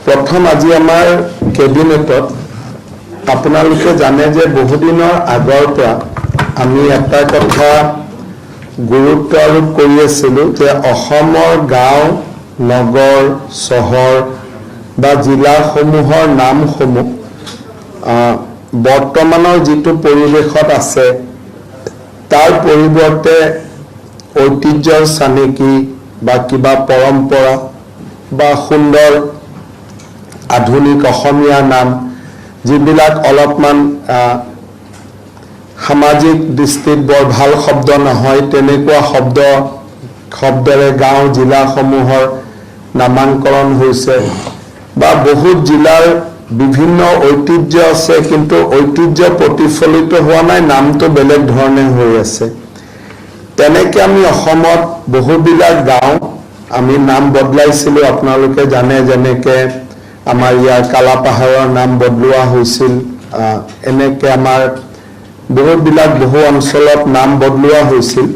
প্ৰথম আজি আমাৰ কেবিনেটত আপোনালোকে জানে যে বহুদিনৰ আগৰ পৰা আমি এটা কথা গুৰুত্ব আৰোপ কৰি আছিলোঁ যে অসমৰ গাঁও নগৰ চহৰ বা জিলাসমূহৰ নামসমূহ বৰ্তমানৰ যিটো পৰিৱেশত আছে তাৰ পৰিৱৰ্তে ঐতিহ্যৰ চানেকি বা কিবা পৰম্পৰা বা সুন্দৰ আধুনিক অসমীয়া নাম যিবিলাক অলপমান সামাজিক দৃষ্টিত বৰ ভাল শব্দ নহয় তেনেকুৱা শব্দৰে গাঁও জিলাসমূহৰ নামাকৰণ হৈছে বা বহুত জিলাৰ বিভিন্ন ঐতিহ্য আছে কিন্তু ঐতিহ্য প্ৰতিফলিত হোৱা নাই নামটো বেলেগ ধৰণে হৈ আছে তেনেকৈ আমি অসমত বহুবিলাক গাঁও আমি নাম বদলাইছিলোঁ আপোনালোকে জানে যেনেকৈ আমাৰ ইয়াৰ কালাপাহাৰৰ নাম বদলোৱা হৈছিল এনেকৈ আমাৰ বহুবিলাক বহু অঞ্চলত নাম বদলোৱা হৈছিল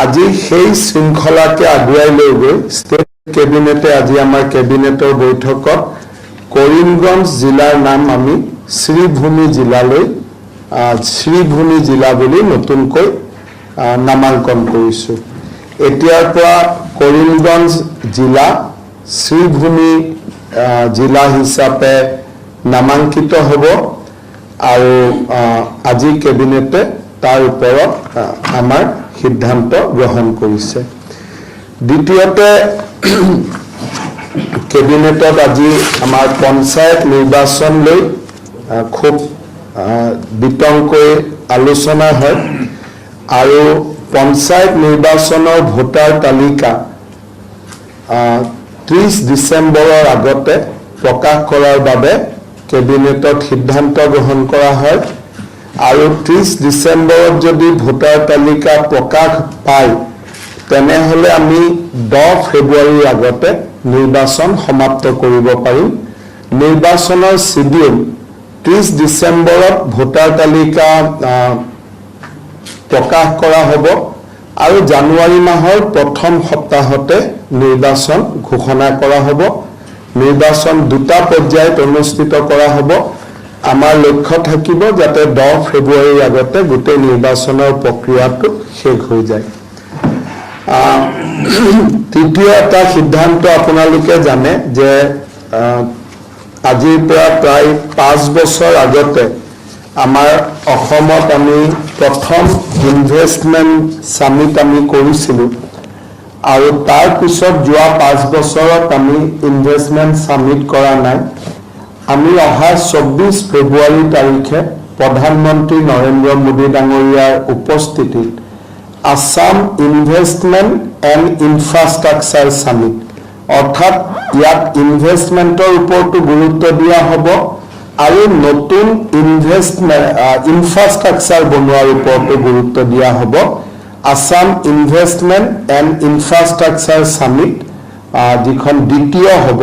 আজি সেই শৃংখলাকে আগুৱাই লৈ গৈ ষ্টেট কেবিনেটে আজি আমাৰ কেবিনেটৰ বৈঠকত কৰিমগঞ্জ জিলাৰ নাম আমি শ্ৰীভূমি জিলালৈ শ্ৰীভূমি জিলা বুলি নতুনকৈ নামাঙ্কন কৰিছোঁ এতিয়াৰ পৰা কৰিমগঞ্জ জিলা শ্ৰীভূমি জিলা হিচাপে নামাঙ্কিত হ'ব আৰু আজি কেবিনেটে তাৰ ওপৰত আমাৰ সিদ্ধান্ত গ্ৰহণ কৰিছে দ্বিতীয়তে কেবিনেটত আজি আমাৰ পঞ্চায়ত নিৰ্বাচন লৈ খুব বিতংকৈ আলোচনা হয় আৰু পঞ্চায়ত নিৰ্বাচনৰ ভোটাৰ তালিকা 30 ডিসেম্বৰৰ আগতে প্ৰকাশ কৰাৰ বাবে কেবিনেটত সিদ্ধান্ত গ্ৰহণ কৰা হয় আৰু 30 ডিসেম্বৰত যদি ভোটাৰ তালিকা প্ৰকাশ পায় তেনেহলে আমি 10 ফেব্ৰুৱাৰীৰ আগতে নিৰ্বাচন সমাপ্ত কৰিব পাৰিম নিৰ্বাচনৰ শিডিউল 30 ডিসেম্বৰত ভোটাৰ তালিকা প্ৰকাশ কৰা হ'ব আৰু জানুৱাৰী মাহৰ প্ৰথম সপ্তাহতে নিৰ্বাচন ঘোষণা কৰা হ'ব নিৰ্বাচন দুটা পৰ্যায়ত অনুষ্ঠিত কৰা হ'ব আমাৰ লক্ষ্য থাকিব যাতে 10 ফেব্ৰুৱাৰীৰ আগতে গোটেই নিৰ্বাচনৰ প্ৰক্ৰিয়াটো শেষ হৈ যায় তৃতীয় এটা সিদ্ধান্ত আপোনালোকে জানে যে আজিৰ পৰা প্ৰায় 5 বছৰ আগতে আমাৰ অসমত আমি প্ৰথম ইনভেষ্টমেণ্ট সামিট আমি কৰিছিলোঁ আৰু তাৰ পিছত যোৱা 5 বছৰত আমি ইনভেষ্টমেণ্ট সামিট কৰা নাই আমি অহা 24 ফেব্ৰুৱাৰী তাৰিখে প্ৰধানমন্ত্ৰী নৰেন্দ্ৰ মোদী ডাঙৰীয়াৰ উপস্থিতিত Assam investment and infrastructure summit অৰ্থাৎ ইয়াত ইনভেষ্টমেণ্টৰ ওপৰতো গুৰুত্ব দিয়া হ'ব আৰু নতুন ইনফ্ৰাষ্ট্ৰাকচাৰ বনোৱাৰ ওপৰতো গুৰুত্ব দিয়া হ'ব Assam investment and infrastructure summit যিখন দ্বিতীয় হ'ব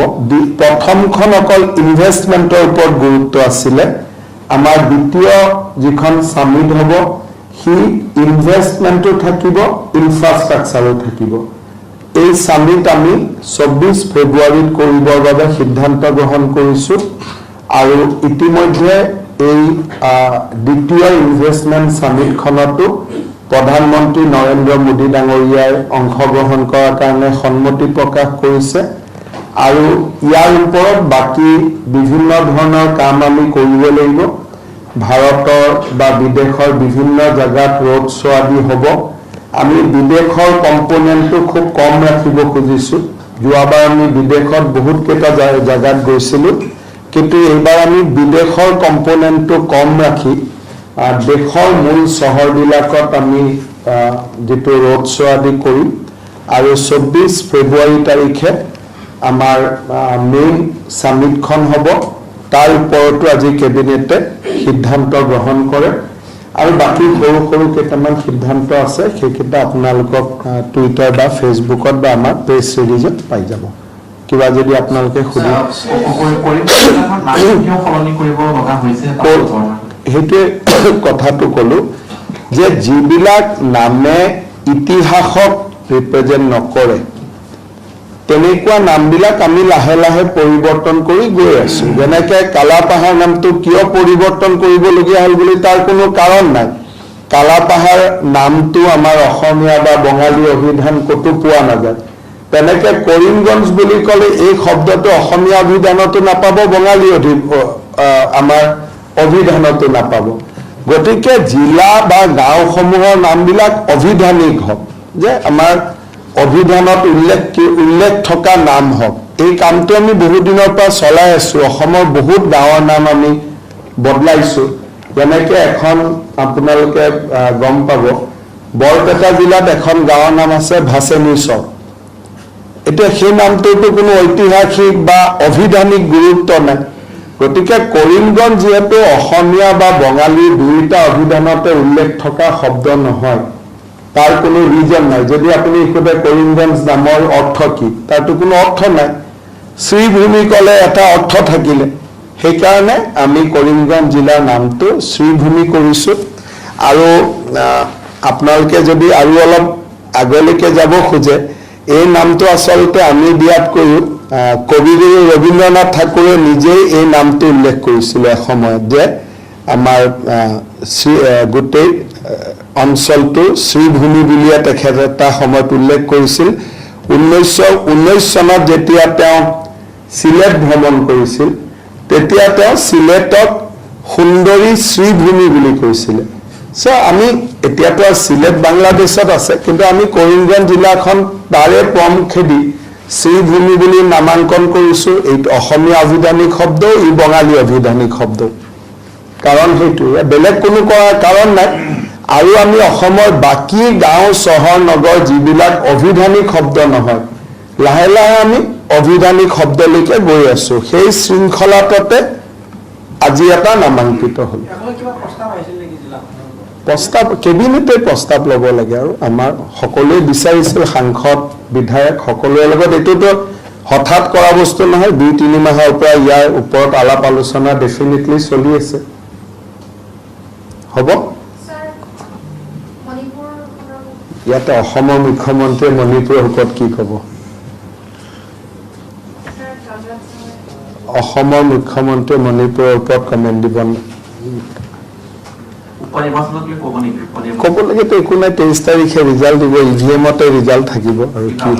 প্ৰথমখন অকল ইনভেষ্টমেণ্টৰ ওপৰত গুৰুত্ব আছিলে আমাৰ দ্বিতীয় যিখন সামিট হ'ব হি ইনভেষ্টমেণ্টটো থাকিব ইনফ্ৰাষ্ট্ৰাকচাৰো থাকিব এই সামিট আমি 24 ফেব্ৰুৱাৰীত কৰিবৰ বাবে সিদ্ধান্ত গ্ৰহণ কৰিছোঁ আৰু ইতিমধ্যে এই দ্বিতীয় ইনভেষ্টমেণ্ট সামিটখনতো প্ৰধানমন্ত্ৰী নৰেন্দ্ৰ মোদী ডাঙৰীয়াই অংশগ্ৰহণ কৰাৰ কাৰণে সন্মতি প্ৰকাশ কৰিছে আৰু ইয়াৰ ওপৰত বাকি বিভিন্ন ধৰণৰ কাম আমি কৰিব লাগিব ভাৰতৰ বা বিদেশৰ বিভিন্ন জায়গাত ৰোড শ্ব' আদি হ'ব আমি বিদেশৰ কম্পোনেণ্টটো খুব কম ৰাখিব খুজিছোঁ যোৱাবাৰ আমি বিদেশত বহুত কেইটা জায়গাত গৈছিলোঁ কিন্তু এইবাৰ আমি বিদেশৰ কম্পোনেণ্টটো কম ৰাখি দেশৰ মূল চহৰবিলাকত আমি যেটো ৰোড শ্ব' আদি কৰিম আৰু 24 ফেব্ৰুৱাৰী তাৰিখে আমাৰ মেইন সামিটখন হ'ব তাৰ ওপৰতো আজি কেবিনেটে সিদ্ধান্ত গ্ৰহণ কৰে আৰু বাকি সৰু সৰু কেইটামান সিদ্ধান্ত আছে সেইকেইটা আপোনালোকক টুইটাৰ বা ফেচবুকত বা আমাৰ প্ৰেছ ৰিলিজত পাই যাব কিবা যদি আপোনালোকে খুদি হেতে কথাটো কলো যে যিবিলাক নামে ইতিহাসক ৰিপ্ৰেজেন্ট নকৰে তেনেকুৱা নামবিলাক আমি লাহে লাহে পৰিৱৰ্তন কৰি গৈ আছো যেনেকে কালাপাহাৰ নামটো কিয় পৰিৱৰ্তন কৰিবলগীয়া হ'ল বুলি তাৰ কোনো কাৰণ নাই কালাপাহাৰ নামটো আমাৰ অসমীয়া বা বঙালী অভিধান ক'তো পোৱা নাযায় তেনেকে কৰিমগঞ্জ বুলি ক'লে এই শব্দটো অসমীয়া অভিধানতো নাপাব বঙালী আমাৰ অভিধানতো নাপাব গতিকে জিলা বা গাঁওসমূহৰ নামবিলাক অভিধানিক হওক যে আমাৰ অভিধানত উল্লেখ থকা নাম হওক এই কামটো আমি বহুত দিনৰ পৰা চলাই আছো অসমৰ বহুত গাঁৱৰ নাম আমি বদলাইছো যেনেকে এখন আপোনালোকে গম পাব বৰপেটা জিলাত এখন গাঁৱৰ নাম আছে ভাচেনিচৰ এতিয়া সেই নামটোতো কোনো ঐতিহাসিক বা অভিধানিক গুৰুত্ব নাই গতিকে কৰিমগঞ্জ যিহেতু অসমীয়া বা বঙালী দুয়োটা অভিধানতে উল্লেখ থকা শব্দ নহয় তাৰ কোনো ৰিজন নাই যদি আপুনি সোধে কৰিমগঞ্জ নামৰ অৰ্থ কি তাৰতো কোনো অৰ্থ নাই শ্ৰীভূমি ক'লে এটা অৰ্থ থাকিলে সেইকাৰণে আমি কৰিমগঞ্জ জিলাৰ নামটো শ্ৰীভূমি কৰিছো আৰু আপোনালোকে যদি আৰু অলপ আগলৈকে যাব খোজে এই নামটো আচলতে আমি দিয়াতকৈও কবিগুৰু ৰবীন্দ্ৰনাথ ঠাকুৰে নিজেই এই নামটো উল্লেখ কৰিছিল এসময়ত যে আমাৰ গোটেই অঞ্চলটো শ্ৰীভূমি বুলিয়ে তেখেতে এটা সময়ত উল্লেখ কৰিছিল 1919 চনত যেতিয়া তেওঁ সিলেট ভ্ৰমণ কৰিছিল তেতিয়া তেওঁ সিলেটক সুন্দৰী শ্ৰীভূমি বুলি কৈছিলে আমি এতিয়াতো সিলেট বাংলাদেশত আছে কিন্তু আমি কৰিমগঞ্জ জিলাখন তাৰে পমখেদি শ্ৰীভূমি বুলি নামাঙ্কন কৰিছো এই অসমীয়া অভিধানিক শব্দ ই বঙালী অভিধানিক শব্দ কাৰণ সেইটো বেলেগ কোনো কাৰণ নাই আৰু আমি অসমৰ বাকি গাঁও চহৰ নগৰ যিবিলাক অভিধানিক শব্দ নহয় লাহে লাহে আমি অভিধানিক শব্দলৈকে গৈ আছো সেই শৃংখলাতে আজি এটা নামাঙ্কিত হ'ল প্ৰস্তাৱ কেবিনেটে প্ৰস্তাৱ ল'ব লাগে আৰু আমাৰ সকলোৱে বিচাৰিছিল সাংসদ বিধায়ক সকলোৰে লগত এইটোতো হঠাৎ কৰা বস্তু নহয় 2-3 মাহৰ পৰা ইয়াৰ ওপৰত আলাপ আলোচনা ডেফিনেটলি চলি আছে হ'ব ইয়াতে অসমৰ মুখ্যমন্ত্ৰীয়ে মণিপুৰৰ ওপৰত কি ক'ব অসমৰ মুখ্যমন্ত্ৰীয়ে মণিপুৰৰ ওপৰত কমেণ্ট দিব ক'ব লাগেতো একো নাই 23 তাৰিখে ৰিজাল্ট দিব ইভিএমতে ৰিজাল্ট থাকিব আৰু কি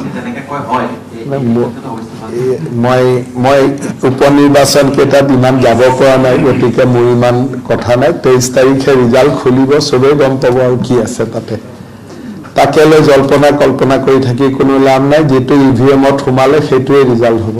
মই উপনিৰ্বাচন কেইটাত ইমান যাব পৰা নাই গতিকে মোৰ ইমান কথা নাই 23 তাৰিখে ৰিজাল্ট খুলিব চবেই গম পাব আৰু কি আছে তাকে লৈ জল্পনা কল্পনা কৰি থাকি কোনো লাভ নাই যিটো ইভিএমত সোমালে সেইটোৱে ৰিজাল্ট হ'ব